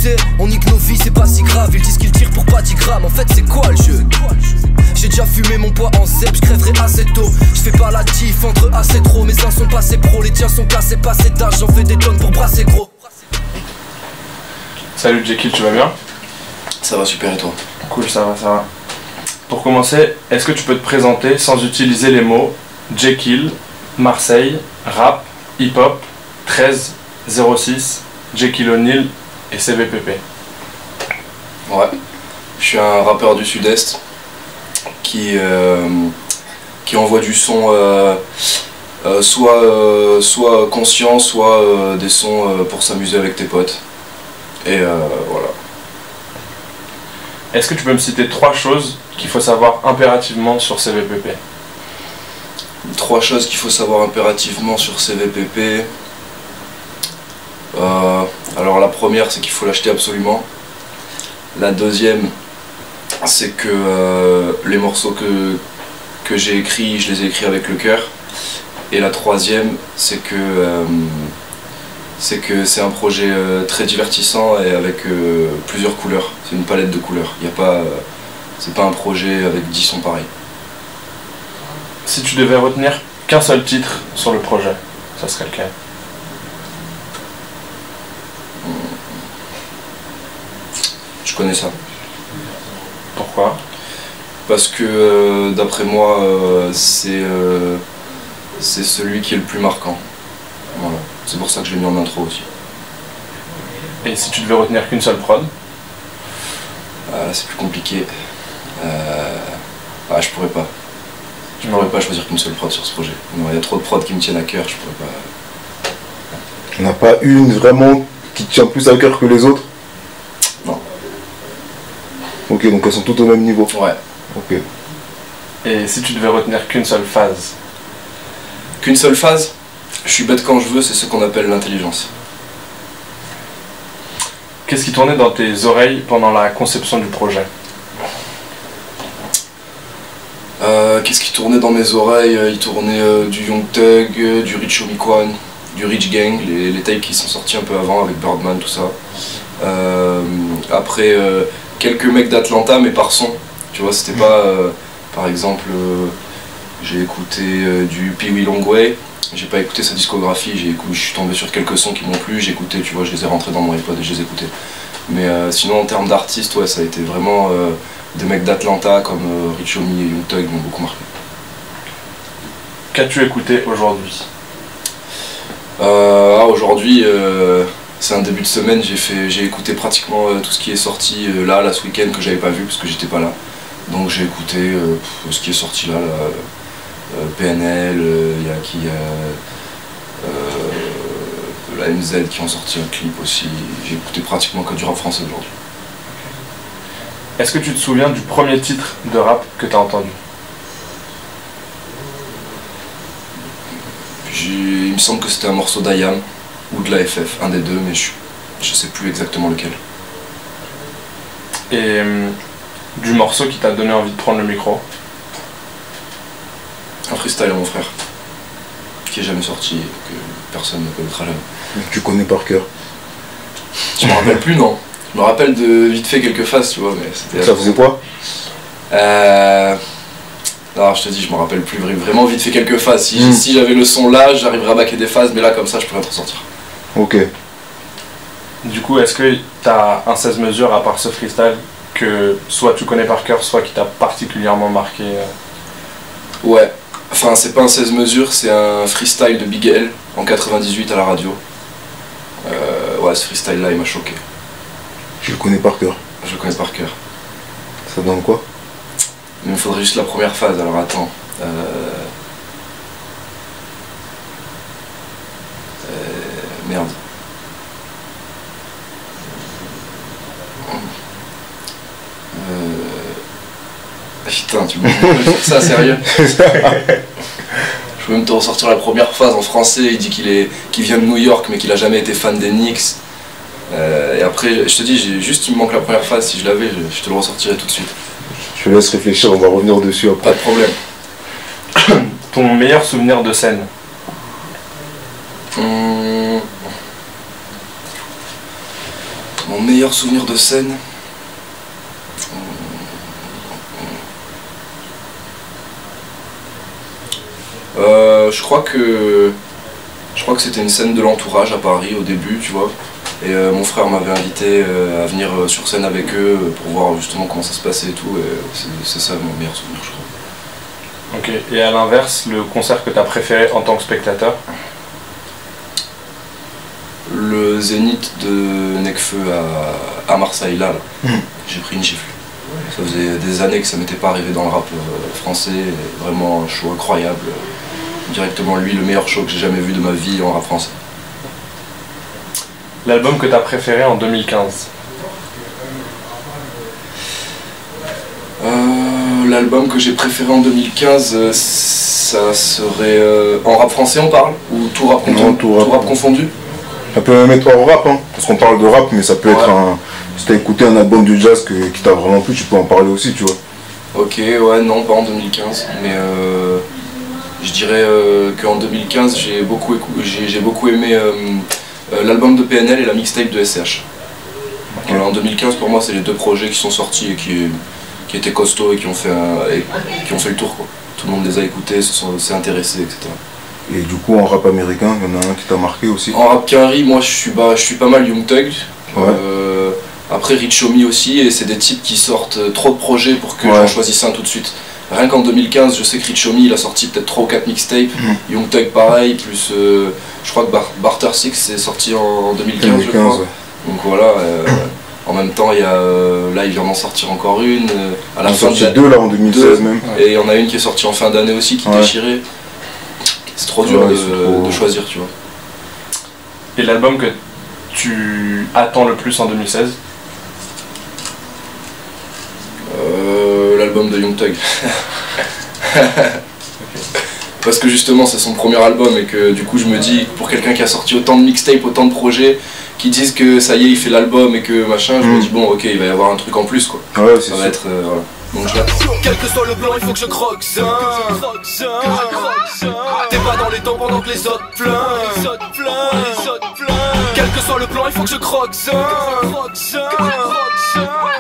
sais, on nique nos vies, c'est pas si grave. Ils disent qu'ils tirent pour pas 10 grammes, en fait c'est quoi le jeu? J'ai déjà fumé mon poids en zep, j'crèverai assez tôt. J'fais pas la diff entre assez trop. Mes uns sont passés pro, les tiens sont cassés, passés d'âge. J'en fais des tonnes pour brasser gros. Salut Jekyll, tu vas bien? Ça va super et toi? Cool, ça va, ça va. Pour commencer, est-ce que tu peux te présenter sans utiliser les mots Jekyll, Marseille, rap, hip-hop, 13, 06, Jekyll O'Neal et CVPP? Ouais, je suis un rappeur du sud-est qui envoie du son soit conscient, soit des sons pour s'amuser avec tes potes. Et voilà. Est-ce que tu peux me citer 3 choses qu'il faut savoir impérativement sur CVPP? 3 choses qu'il faut savoir impérativement sur CVPP. Alors la première, c'est qu'il faut l'acheter absolument. La deuxième, c'est que les morceaux que j'ai écrits, je les ai écrits avec le cœur. Et la troisième, c'est que c'est un projet très divertissant et avec plusieurs couleurs. C'est une palette de couleurs. C'est pas un projet avec 10 sons pareils. Si tu devais retenir qu'un seul titre sur le projet, ça serait lequel? Je connais ça. Pourquoi? Parce que d'après moi, c'est celui qui est le plus marquant. Voilà. C'est pour ça que je l'ai mis en intro aussi. Et si tu devais retenir qu'une seule prod? C'est plus compliqué. Je pourrais pas. Je pourrais pas choisir qu'une seule prod sur ce projet. Il y a trop de prods qui me tiennent à cœur, je pourrais pas. On n'a pas une vraiment qui te tient plus à cœur que les autres? Non. Ok, donc elles sont toutes au même niveau? Ouais. Ok. Et si tu devais retenir qu'une seule phase? Qu'une seule phase? Je suis bête quand je veux, c'est ce qu'on appelle l'intelligence. Qu'est-ce qui tournait dans tes oreilles pendant la conception du projet? Qu'est-ce qui tournait dans mes oreilles? Il tournait du Young Thug, du Rich Homie Quan, du Rich Gang, les tapes qui sont sortis un peu avant avec Birdman, tout ça. Après, quelques mecs d'Atlanta, mais par son. Tu vois, c'était pas... par exemple, j'ai écouté du Pee Wee Longway. J'ai pas écouté sa discographie, je suis tombé sur quelques sons qui m'ont plu, j'ai écouté, tu vois, je les ai rentrés dans mon iPod et je les ai écoutés. Mais sinon en termes d'artistes, ouais, ça a été vraiment des mecs d'Atlanta comme Rich Homie et Young Thug m'ont beaucoup marqué. Qu'as-tu écouté aujourd'hui? Aujourd'hui, c'est un début de semaine, j'ai écouté pratiquement tout ce qui est sorti là, ce week-end que j'avais pas vu parce que j'étais pas là. Donc j'ai écouté ce qui est sorti là PNL, il y a qui la MZ qui ont sorti un clip aussi. J'ai écouté pratiquement que du rap français aujourd'hui. Est-ce que tu te souviens du premier titre de rap que tu as entendu? Il me semble que c'était un morceau d'IAM ou de la FF, un des deux, mais je sais plus exactement lequel. Et du morceau qui t'a donné envie de prendre le micro? Un freestyle à mon frère, qui est jamais sorti, que personne ne connaîtra jamais. Tu connais par cœur? Je me rappelle plus, non. Je me rappelle de vite fait quelques phases, tu vois, mais c'était... Ça faisait quoi? Non, je te dis, je me rappelle plus vraiment vite fait quelques phases. Si j'avais le son là, j'arriverais à baquer des phases, mais là, comme ça, je pourrais te ressortir. Ok. Du coup, est-ce que t'as un 16 mesures à part ce freestyle que soit tu connais par cœur, soit qui t'a particulièrement marqué? Ouais. Enfin, c'est pas un 16 mesures, c'est un freestyle de Big L en 98 à la radio. Ouais, ce freestyle-là, il m'a choqué. Je le connais par cœur. Je le connais par cœur. Ça donne quoi? Il me faudrait juste la première phase, alors attends. Merde. Putain, tu me dis ça, sérieux? Je peux même te ressortir la première phase en français. Il dit qu'il vient de New York mais qu'il a jamais été fan des Knicks. Et après, je te dis, il me manque la première phase. Si je l'avais, je te le ressortirais tout de suite. Je te laisse réfléchir, on va revenir dessus après. Pas de problème. Ton meilleur souvenir de scène? Mon meilleur souvenir de scène. Je crois que c'était une scène de l'entourage à Paris au début, tu vois. Et mon frère m'avait invité à venir sur scène avec eux pour voir justement comment ça se passait et tout. Et c'est ça mon meilleur souvenir, je crois. Ok, et à l'inverse, le concert que tu as préféré en tant que spectateur? Le Zénith de Nekfeu à Marseille, là. J'ai pris une gifle. Ça faisait des années que ça m'était pas arrivé dans le rap français. Vraiment un show incroyable. Directement lui, le meilleur show que j'ai jamais vu de ma vie en rap français. L'album que tu as préféré en 2015? L'album que j'ai préféré en 2015, ça serait... en rap français on parle? Ou tout rap, tout rap confondu? Ça peut même être hors rap, hein, parce qu'on parle de rap, mais ça peut être un... Si t'as écouté un album de jazz qui t'a vraiment plu, tu peux en parler aussi, tu vois. Ok, ouais, non, pas en 2015, mais je dirais qu'en 2015, j'ai beaucoup aimé l'album de PNL et la mixtape de SCH. Okay. En 2015, pour moi, c'est les deux projets qui sont sortis et qui étaient costauds et qui ont fait le tour, quoi. Tout le monde les a écoutés, s'est intéressé, etc. Et du coup, en rap américain, il y en a un qui t'a marqué aussi? En rap Quinry, moi, je suis pas mal Young Thug. Ouais. Après Rich Homie aussi, et c'est des types qui sortent trop de projets pour que j'en choisisse un tout de suite. Rien qu'en 2015, je sais que Rich Homie, il a sorti peut-être 3 ou 4 mixtapes, Young Thug pareil, plus je crois que Barter Six est sorti en 2015, je crois. Ouais. Donc voilà, en même temps, il y a, là il vient d'en sortir encore une. À la fin de deux là en 2016 même. Et il y en a une qui est sortie en fin d'année aussi, qui déchirait. C'est trop dur de choisir, tu vois. Et l'album que tu attends le plus en 2016? L'album de Young Thug. Parce que justement c'est son premier album et que du coup je me dis, pour quelqu'un qui a sorti autant de mixtapes, autant de projets, qui disent que ça y est il fait l'album et que machin, je me dis bon ok, il va y avoir un truc en plus, quoi. Ouais, ça va être voilà. Donc quel que soit le blanc, il faut que je croque ça. T'es pas dans les temps pendant que les autres pleurent. Quel que soit le plan, il faut que je croque ça.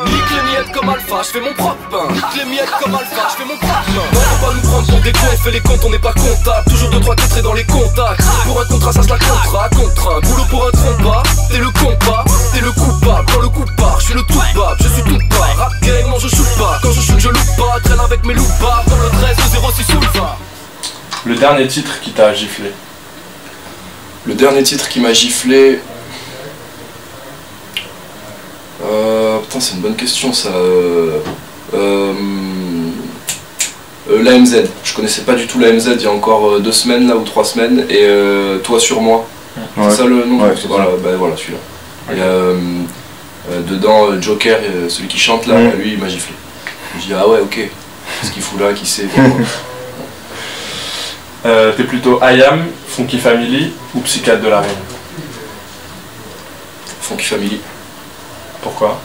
Nique les miettes comme Alpha, je fais mon propre pain. Nique les miettes comme Alpha, je fais mon propre pain. Non, faut pas nous prendre pour des cons, on fait les comptes, on n'est pas comptable. Toujours 2-3 titres dans les contacts. Pour un contrat, ça se la contraint. Boulot pour un trompe, t'es le compas, t'es le coupable. Quand le coup part, je suis le tout bas, je suis tout pas. Rap game, non je shoot pas. Quand je shoot, je loupe pas. Traîne avec mes loupas, dans le 13, le 06 sous le va. Le dernier titre qui t'a giflé? Le dernier titre qui m'a giflé... putain, c'est une bonne question ça. L'AMZ. Je connaissais pas du tout l'AMZ il y a encore 2 semaines là, ou 3 semaines. Et Toi sur moi. Ouais. C'est ça le nom? Voilà, bah, voilà celui-là. Okay. Et dedans, Joker, celui qui chante là, lui il m'a giflé. Je dis ah ouais, ok. Qu'est-ce qu'il fout là, qui sait? T'es plutôt IAM, Funky Family ou Psychiatre de la Reine? Funky Family. Pourquoi?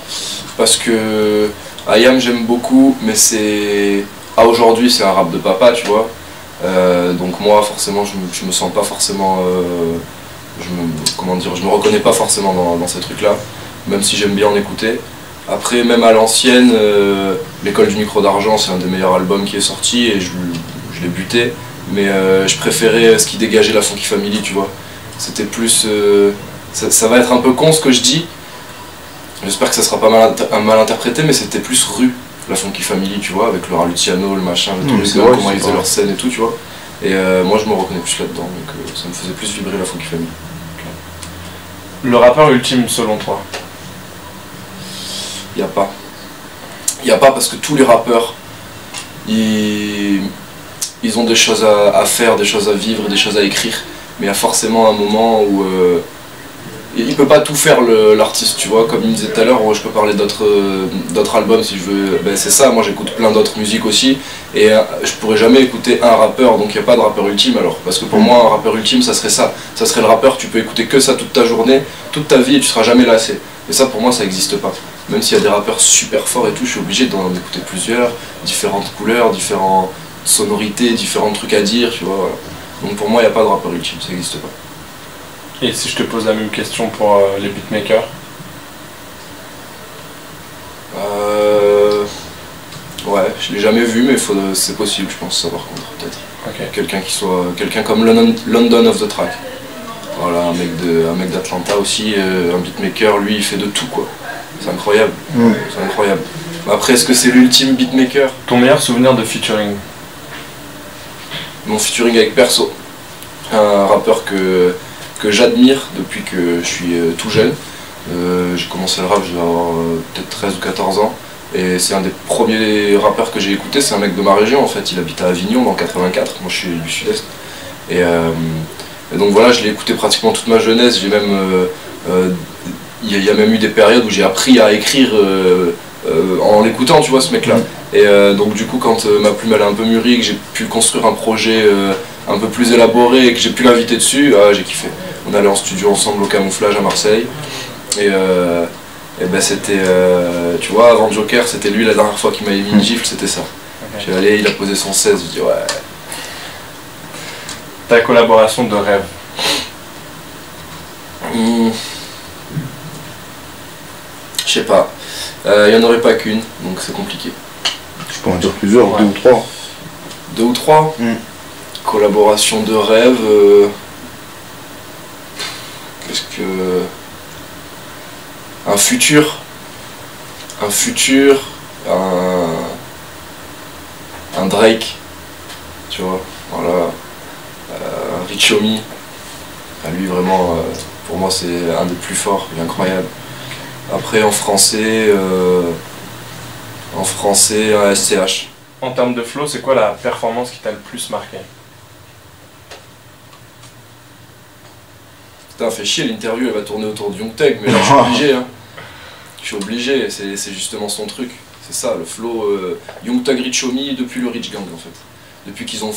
Parce que IAM j'aime beaucoup, mais c'est... à aujourd'hui c'est un rap de papa, tu vois. Donc moi forcément je me sens pas forcément... je me reconnais pas forcément dans ces trucs là, même si j'aime bien en écouter. Après même à l'ancienne, L'école du micro d'argent c'est un des meilleurs albums qui est sorti et je l'ai buté. Mais je préférais ce qui dégageait la Funky Family, tu vois. C'était plus... ça va être un peu con ce que je dis. J'espère que ça sera pas mal interprété, mais c'était plus rue, la Funky Family, tu vois, avec Laura Luciano, le machin, le truc, comment ils faisaient leur scène et tout, tu vois. Et moi je me reconnais plus là-dedans, donc ça me faisait plus vibrer la Funky Family. Le rappeur ultime selon toi? Y a pas. Y a pas parce que tous les rappeurs, ils ont des choses à faire, des choses à vivre, des choses à écrire. Mais il y a forcément un moment où il peut pas tout faire l'artiste, tu vois. Comme il me disait tout à l'heure, je peux parler d'autres albums si je veux. Ben, c'est ça, moi j'écoute plein d'autres musiques aussi. Et je pourrais jamais écouter un rappeur, donc il n'y a pas de rappeur ultime alors. Parce que pour moi, un rappeur ultime, ça serait ça. Ça serait le rappeur, tu peux écouter que ça toute ta journée, toute ta vie et tu seras jamais lassé. Et ça pour moi, ça n'existe pas. Même s'il y a des rappeurs super forts et tout, je suis obligé d'en écouter plusieurs, différentes couleurs, différentes sonorités, différents trucs à dire, tu vois. Voilà. Donc pour moi, il n'y a pas de rappeur ultime, ça n'existe pas. Et si je te pose la même question pour les beatmakers? Je l'ai jamais vu, mais c'est possible, je pense, ça par contre, peut-être. Ok. Quelqu'un comme London of the Track. Voilà, un mec d'Atlanta aussi, un beatmaker, lui il fait de tout quoi. C'est incroyable. C'est incroyable. Après, est-ce que c'est l'ultime beatmaker? Ton meilleur souvenir de featuring? Mon featuring avec Perso, un rappeur que j'admire depuis que je suis tout jeune. J'ai commencé le rap, je devais avoir peut-être 13 ou 14 ans. Et c'est un des premiers rappeurs que j'ai écouté, c'est un mec de ma région en fait, il habite à Avignon dans 84, moi je suis du sud-est. Et donc voilà, je l'ai écouté pratiquement toute ma jeunesse, j'ai même... il y a même eu des périodes où j'ai appris à écrire en l'écoutant, tu vois, ce mec-là. Et donc du coup, quand ma plume elle a un peu mûri, que j'ai pu construire un projet un peu plus élaboré et que j'ai pu l'inviter dessus, j'ai kiffé. On allait en studio ensemble au Camouflage à Marseille. Et ben c'était, tu vois, avant Joker, c'était lui la dernière fois qu'il m'avait mis une gifle, c'était ça. Okay. J'ai allé, il a posé son 16, je dis ouais. Ta collaboration de rêve? Je sais pas. Il n'y en aurait pas qu'une, donc c'est compliqué. Je peux en dire plusieurs, ouais. 2 ou 3. 2 ou 3 Collaboration de rêve. Qu'est-ce que... Un futur, un Drake, tu vois, voilà, un Rich Homie, lui vraiment, pour moi c'est un des plus forts, il est incroyable. Après en français, un SCH. En termes de flow, c'est quoi la performance qui t'a le plus marqué? Putain, fait chier, l'interview elle va tourner autour de Young Thug, mais là je suis obligé, hein. Je suis obligé, c'est justement son truc. C'est ça, le flow Young Thug Rich Homie depuis le Rich Gang en fait. Depuis qu'ils ont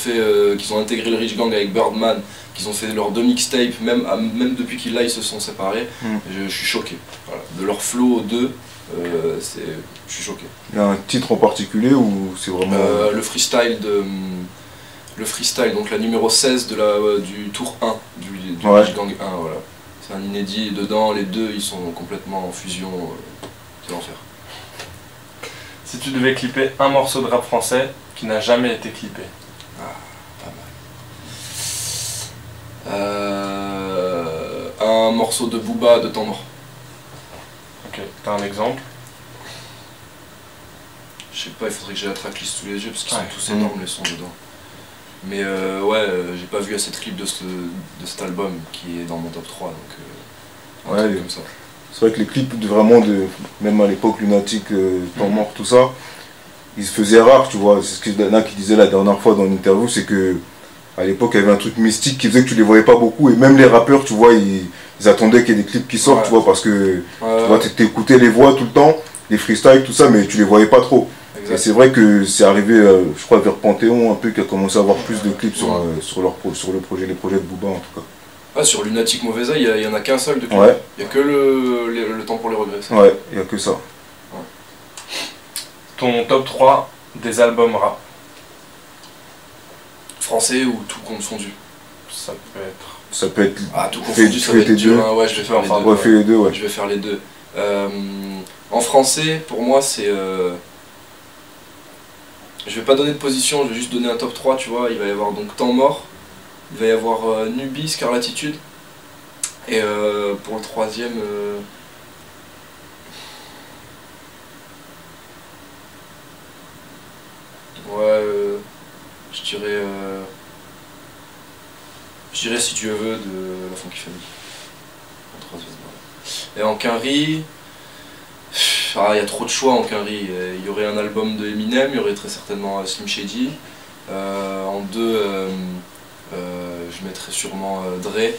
intégré le Rich Gang avec Birdman, qu'ils ont fait leurs 2 mixtapes, même depuis qu'ils là ils se sont séparés, je suis choqué. Voilà. De leur flow 2, je suis choqué. Il y a un titre en particulier ou c'est vraiment... le freestyle, donc la numéro 16 du tour 1 du Rich Gang 1, voilà. C'est un inédit, et dedans les deux ils sont complètement en fusion, c'est l'enfer. Si tu devais clipper un morceau de rap français qui n'a jamais été clippé? Pas mal. Un morceau de Booba de Temps Mort. Ok, t'as un exemple? Je sais pas, il faudrait que j'ai la tracklist sous les yeux parce qu'ils sont tous énormes les sons dedans. Mais ouais, j'ai pas vu assez de clips de cet album qui est dans mon top 3, donc un truc comme ça. C'est vrai que les clips vraiment même à l'époque Lunatic, Temps Mort, tout ça, ils se faisaient rares, tu vois. C'est ce que Dana qui disait la dernière fois dans l'interview, c'est que à l'époque il y avait un truc mystique qui faisait que tu les voyais pas beaucoup, et même les rappeurs, tu vois, ils attendaient qu'il y ait des clips qui sortent, tu vois, parce que tu vois, t'écoutais les voix tout le temps, les freestyles, tout ça, mais tu les voyais pas trop. Et c'est vrai que c'est arrivé, je crois, vers Panthéon, un peu, qui a commencé à avoir plus de clips sur les projets de Booba, en tout cas. Ah, sur Lunatic Mauvais Oeil, il y en a qu'un seul de clip. Ouais. Il n'y a que le temps pour les regrets. Ça. Ouais, il n'y a que ça. Ouais. Ton top 3 des albums rap? Français ou tout confondu? Ça peut être... Ça peut être... Ah, tout confondu, ça va être dur. Hein. Ouais, je vais faire les deux. Ouais, fais les deux, ouais. Je vais faire les deux. En français, pour moi, c'est... Je vais pas donner de position, je vais juste donner un top 3, tu vois. Il va y avoir donc Temps Mort, il va y avoir Nubi, Scarlatitude, et pour le troisième... Ouais, je dirais Si Dieu veut de La Funky Family. En troisième. Et en quinri... il y a trop de choix en quinri. Il y aurait un album de Eminem, il y aurait très certainement Slim Shady. En deux, je mettrais sûrement Dre.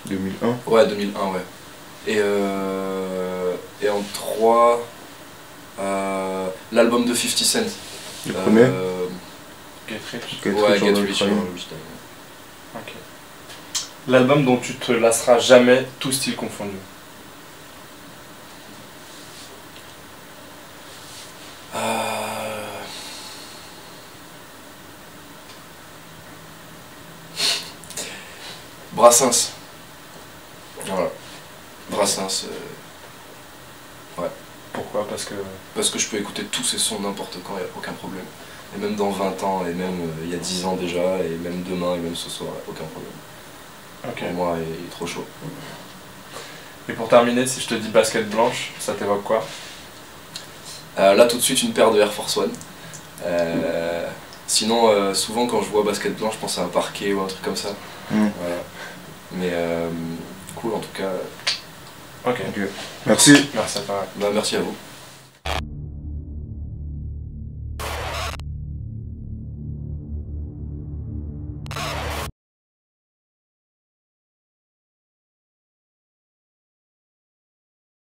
2001. Ouais, 2001, ouais. Et en 3, l'album de 50 Cent. Le premier Get Rich. Ouais, Get Rich. Ok. L'album dont tu te lasseras jamais, tout style confondu. Brassens. Voilà. Brassens. Ouais. Pourquoi? Parce que je peux écouter tous ces sons n'importe quand, il n'y a aucun problème. Et même dans 20 ans, et même il y a 10 ans déjà, et même demain, et même ce soir, aucun problème. Ok. Pour moi, il est trop chaud. Et pour terminer, si je te dis basket blanche, ça t'évoque quoi? Là, tout de suite, une paire de Air Force One. Sinon, souvent, quand je vois basket blanche, je pense à un parquet ou un truc comme ça. Voilà. Mais cool, en tout cas. Ok. Merci. Merci à toi. Bah, merci à vous.